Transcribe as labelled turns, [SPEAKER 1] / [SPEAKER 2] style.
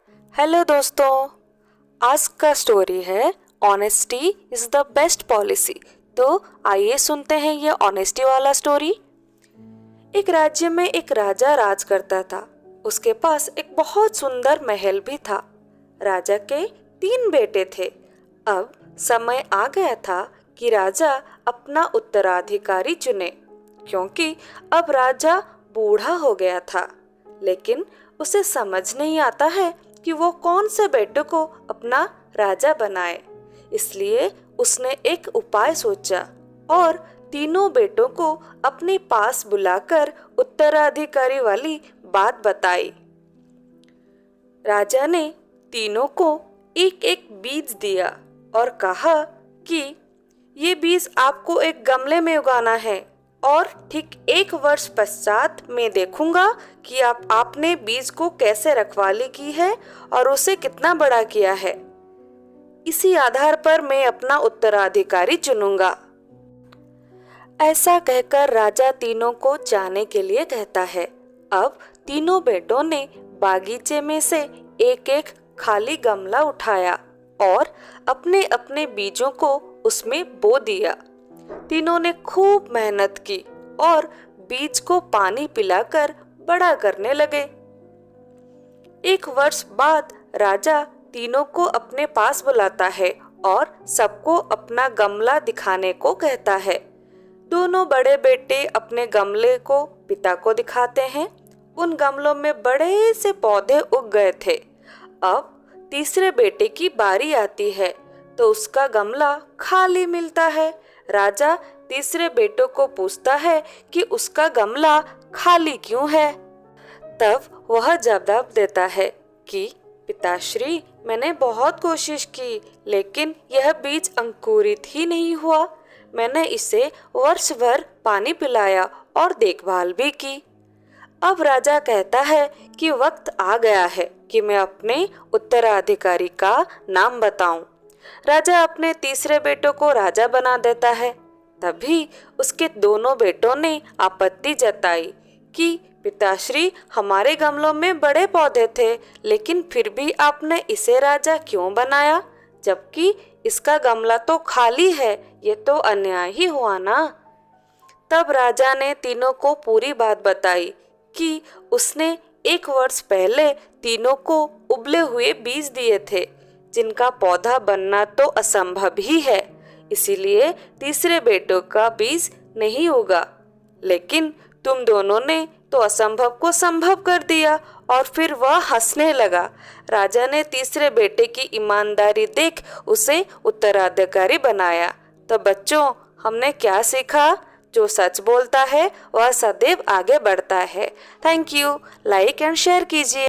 [SPEAKER 1] Hello दोस्तों, आज का स्टोरी है honesty is the best policy. तो आइए सुनते हैं ये ऑनेस्टी वाला स्टोरी। एक राज्य में एक राजा राज करता था। उसके पास एक बहुत सुंदर महल भी था। राजा के 3 बेटे थे। अब समय आ गया था कि राजा अपना उत्तराधिकारी चुने, क्योंकि अब राजा बूढ़ा हो गया था। लेकिन उसे समझ नहीं आता है कि वो कौन से बेटे को अपना राजा बनाए। इसलिए उसने एक उपाय सोचा और तीनों बेटों को अपने पास बुलाकर उत्तराधिकारी वाली बात बताई। राजा ने तीनों को एक एक बीज दिया और कहा कि ये बीज आपको एक गमले में उगाना है और ठीक 1 वर्ष पश्चात मैं देखूंगा कि आपने बीज को कैसे रखवाली की है और उसे कितना बड़ा किया है। इसी आधार पर मैं अपना उत्तराधिकारी चुनूंगा। ऐसा कहकर राजा तीनों को जाने के लिए कहता है। अब तीनों बेटों ने बागीचे में से एक एक खाली गमला उठाया और अपने अपने बीजों को उसमें बो दिया। तीनों ने खूब मेहनत की और बीज को पानी पिलाकर बड़ा करने लगे। 1 वर्ष बाद राजा तीनों को अपने पास बुलाता है और सबको अपना गमला दिखाने को कहता है। दोनों बड़े बेटे अपने गमले को पिता को दिखाते हैं। उन गमलों में बड़े से पौधे उग गए थे। अब तीसरे बेटे की बारी आती है तो उसका गमला खाली मिलता है। राजा तीसरे बेटों को पूछता है कि उसका गमला खाली क्यों है। तब वह जवाब देता है कि पिताश्री, मैंने बहुत कोशिश की, लेकिन यह बीज अंकुरित ही नहीं हुआ। मैंने इसे वर्ष भर पानी पिलाया और देखभाल भी की। अब राजा कहता है कि वक्त आ गया है कि मैं अपने उत्तराधिकारी का नाम बताऊं। राजा अपने तीसरे बेटों को राजा बना देता है। तभी उसके दोनों बेटों ने आपत्ति जताई कि पिताश्री, हमारे गमलों में बड़े पौधे थे, लेकिन फिर भी आपने इसे राजा क्यों बनाया, जबकि इसका गमला तो खाली है। ये तो अन्याय ही हुआ ना। तब राजा ने तीनों को पूरी बात बताई कि उसने 1 वर्ष पहले तीनों को उबले हुए बीज दिए थे, जिनका पौधा बनना तो असंभव ही है। इसीलिए तीसरे बेटों का बीज नहीं होगा। लेकिन तुम दोनों ने तो असंभव को संभव कर दिया। और फिर वह हंसने लगा। राजा ने तीसरे बेटे की ईमानदारी देख उसे उत्तराधिकारी बनाया। तो बच्चों, हमने क्या सीखा? जो सच बोलता है वह सदैव आगे बढ़ता है। Thank you. Like and share कीजिए।